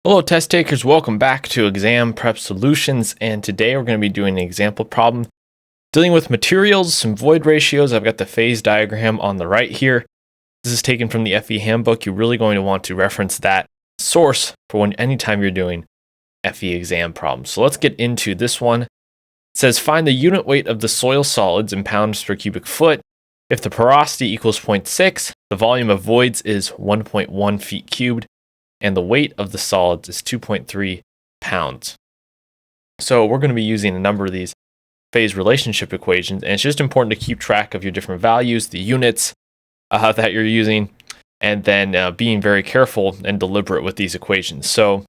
Hello test takers, welcome back to Exam Prep Solutions, and today we're going to be doing an example problem dealing with materials, some void ratios. I've got the phase diagram on the right here. This is taken from the FE handbook. You're really going to want to reference that source for anytime you're doing FE exam problems. So let's get into this one. It says find the unit weight of the soil solids in pounds per cubic foot. If the porosity equals 0.6, the volume of voids is 1.1 feet cubed, and the weight of the solids is 2.3 pounds. So we're going to be using a number of these phase relationship equations, and it's just important to keep track of your different values, the units that you're using, and then being very careful and deliberate with these equations. So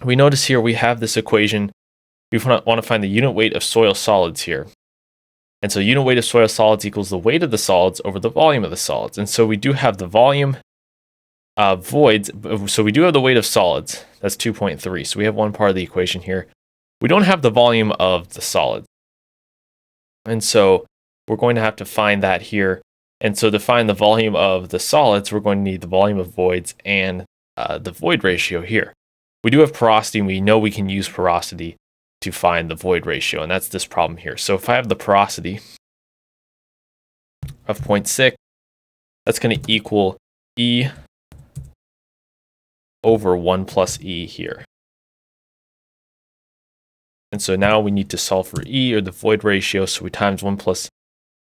we notice here we have this equation. We want to find the unit weight of soil solids here. And so unit weight of soil solids equals the weight of the solids over the volume of the solids. And so we do have the volume voids, so we do have the weight of solids, that's 2.3. So we have one part of the equation here. We don't have the volume of the solids. And so we're going to have to find that here. And so to find the volume of the solids, we're going to need the volume of voids and the void ratio here. We do have porosity, and we know we can use porosity to find the void ratio, and that's this problem here. So if I have the porosity of 0.6, that's going to equal E over 1 plus E here. And so now we need to solve for E, or the void ratio, so we times 1 plus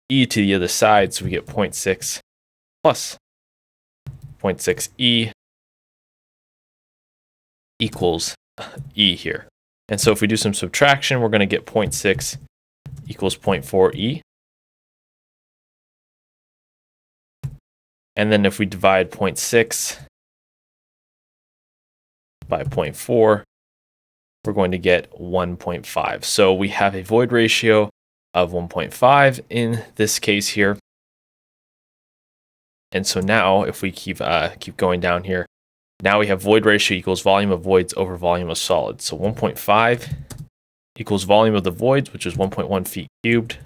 E to the other side, so we get 0.6 plus 0.6 E equals E here. And so if we do some subtraction, we're going to get 0.6 equals 0.4 E. And then if we divide 0.6 by 0.4, we're going to get 1.5. So we have a void ratio of 1.5 in this case here. And so now if we keep going down here, now we have void ratio equals volume of voids over volume of solids. So 1.5 equals volume of the voids, which is 1.1 feet cubed,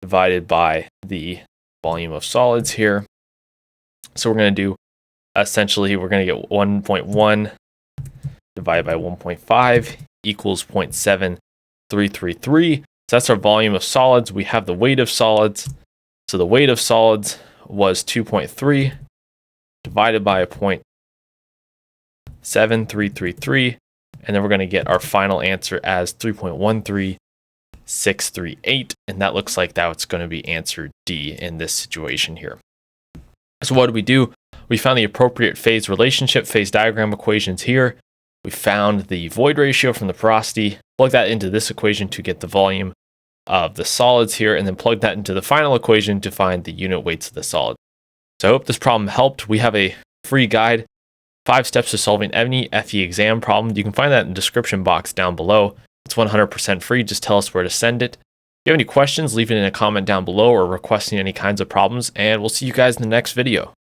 divided by the volume of solids here. So we're going to do, essentially, we're going to get 1.1 divided by 1.5 equals 0.7333. So that's our volume of solids. We have the weight of solids. So the weight of solids was 2.3 divided by 0.7333. And then we're going to get our final answer as 3.13638. And that looks like that's going to be answer D in this situation here. So what do? We found the appropriate phase relationship, phase diagram equations here. We found the void ratio from the porosity, plug that into this equation to get the volume of the solids here, and then plug that into the final equation to find the unit weights of the solids. So I hope this problem helped. We have a free guide, 5 steps to solving any FE exam problem. You can find that in the description box down below. It's 100% free. Just tell us where to send it. If you have any questions, leave it in a comment down below or requesting any kinds of problems, and we'll see you guys in the next video.